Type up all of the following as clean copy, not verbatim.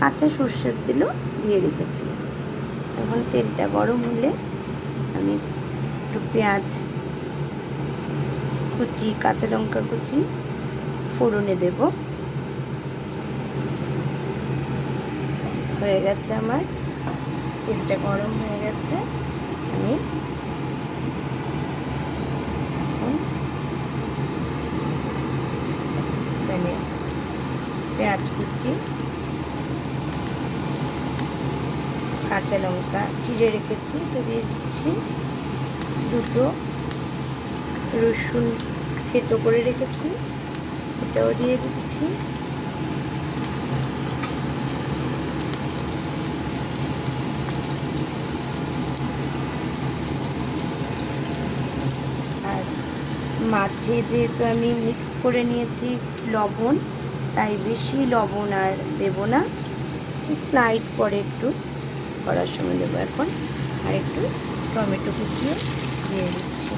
কাঁচা সর্ষের তেলও দিয়ে রেখেছি। এখন তেলটা গরম হলে আমি একটু পেঁয়াজ কুচি, কাঁচা লঙ্কা কুচি ফোড়নে দেব। হয়ে গেছে আমার, তেলটা গরম হয়ে গেছে। আমি মানে পেঁয়াজ কুচি, কাঁচা লঙ্কা চিড়ে রেখেছি তো দিয়ে দিচ্ছি। দুটো রসুন থেতো করে রেখেছি, এটাও দিয়ে দিচ্ছি। আর মাছে যেহেতু আমি মিক্স করে নিয়েছি লবণ, তাই বেশি লবণ আর দেব না, স্লাইড পরে একটু করার সময় দেবো। এখন আর একটু টমেটো কুচিয়ে দিয়ে দিচ্ছি।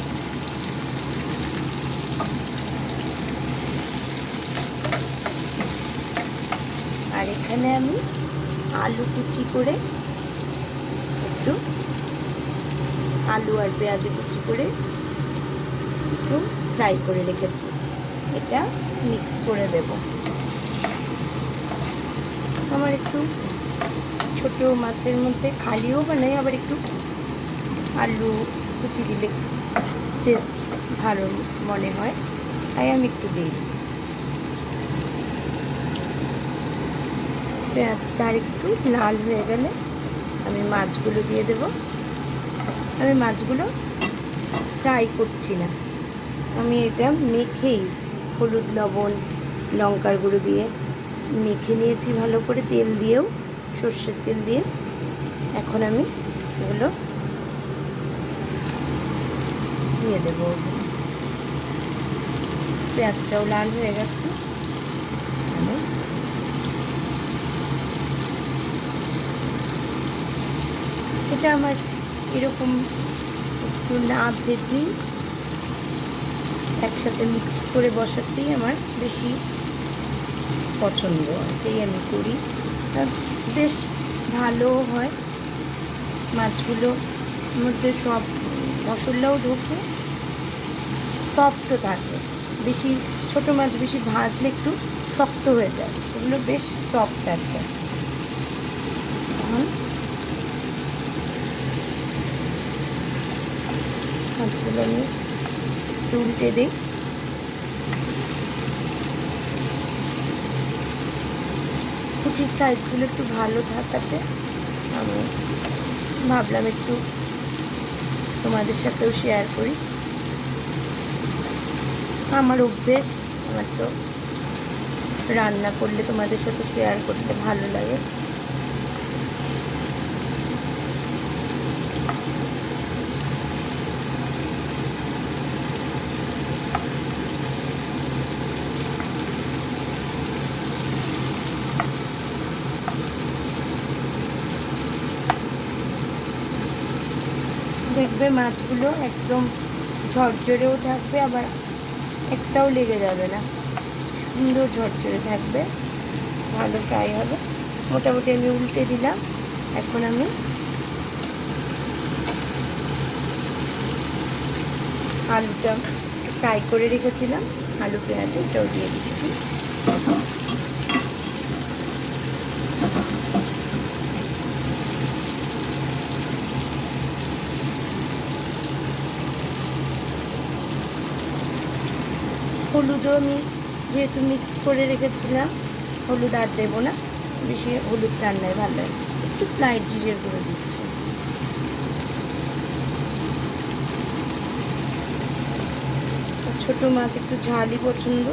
আর এখানে আমি আলু কুচি করে একটু আলু আর পেঁয়াজ কুচি করে একটু ফ্রাই করে রেখেছি, এটা মিক্স করে দেব। আমার একটু ছোট মাছের মধ্যে খালিও বানাই, আবার একটু আলু কুচি দিলে টেস্ট ভালো মনে হয়, তাই আমি একটু দিই। পেঁয়াজটা আর একটু লাল হয়ে গেলে আমি মাছগুলো দিয়ে দেব। আমি মাছগুলো ফ্রাই করছি না, আমি এটা মেখেই হলুদ লবণ লঙ্কার গুঁড়ো দিয়ে মেখে নিয়েছি ভালো করে, তেল দিয়েও, সর্ষের তেল দিয়ে। এখন আমি এগুলো দিয়ে দেবো। পেঁয়াজটাও লাল হয়ে গেছে, এটা আমার এরকম একটু না ভেজে একসাথে মিক্স করে বসাতেই আমার বেশি পছন্দ, এটাই আমি করি। বেশ ভালো হয়, মাছগুলোর মধ্যে সব মশলাও ঢোকে, সফটও থাকে। বেশি ছোটো মাছ বেশি ভাজলে একটু শক্ত হয়ে যায়, এগুলো বেশ সফট থাকে। এখন মাছগুলো আমি উল্টে দিই। কুটির সাইজগুলো একটু ভালো থাকাতে আমি ভাবলাম একটু তোমাদের সাথেও শেয়ার করি। আমার অভ্যেস, আমার তো রান্না করলে তোমাদের সাথে শেয়ার করতে ভালো লাগে। দেখবে মাছগুলো একদম ঝরঝরেও থাকবে, আবার একটাও লেগে যাবে না, সুন্দর ঝরঝরে থাকবে, ভালো ফ্রাই হবে। মোটামুটি আমি উল্টে দিলাম। এখন আমি আলুটা ফ্রাই করে রেখেছিলাম, আলু পেঁয়াজ এটাও দিয়ে দিচ্ছি। হলুদও আমি যেহেতু মিক্স করে রেখেছিলাম, হলুদ আর দেবো না, বেশি হলুদ রান্নায় ভালো লাগে, একটু স্লাইড জিরের গুঁড়ো দিচ্ছি। ছোটো মাছ একটু ঝালই পছন্দ,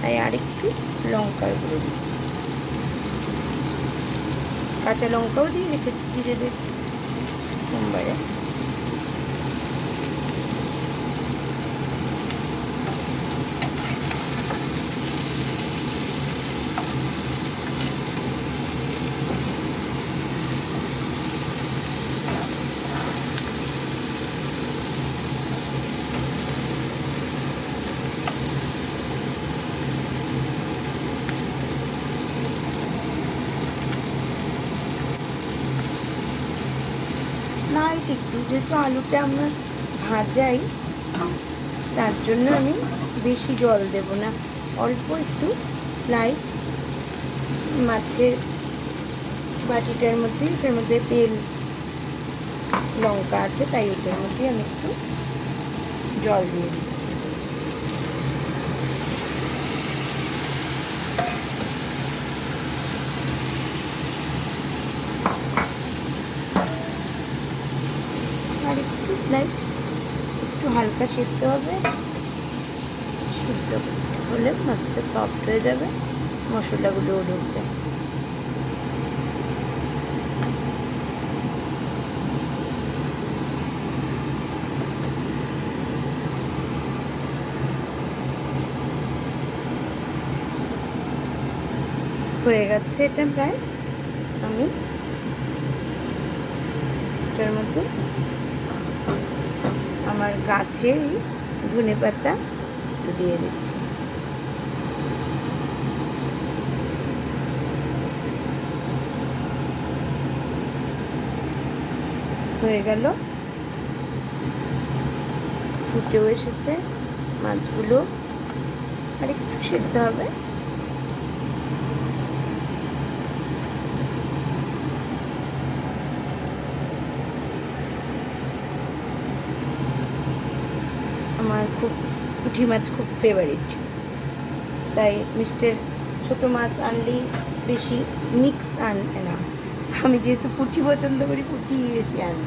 তাই আরেকটু লঙ্কার গুঁড়ো দিচ্ছি। কাঁচা লঙ্কাও দিয়ে রেখেছি জিরে দিয়ে সোমবারে। লাইট একটু, যেহেতু আলুটা আমরা ভাজাই তার জন্য আমি বেশি জল দেব না, অল্প একটু লাইট। মাছের বাটিটার মধ্যে, এটার মধ্যে তেল লঙ্কা আছে, তাই এটার মধ্যে আমি একটু জল দিয়ে দিচ্ছি। আর একটু স্লাইড একটু হালকা সেদ্ধ হবে, সেদ্ধ হলে মাছটা সফট হয়ে যাবে, মশলাগুলো ঢুকবে। হয়ে গেছে এটা প্রায়। আমি এটার মধ্যে আমার গাছের ধনেপাতা দিয়ে দিচ্ছি। হয়ে গেল, ফুটেও এসেছে মাছগুলো, আর একটু সেদ্ধ হবে। আমার খুব পুঁটি মাছ খুব ফেভারিট, তাই মিস্টার ছোটো মাছ আনলেই বেশি মিক্স আনে না। আমি যেহেতু পুঁটি পছন্দ করি, পুঁটি বেশি আনি।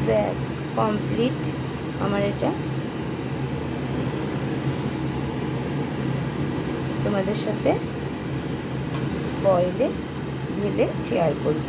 ব্যাস কমপ্লিট আমার এটা। তোমাদের সাথে বয়েলে ঢেলে শেয়ার করব।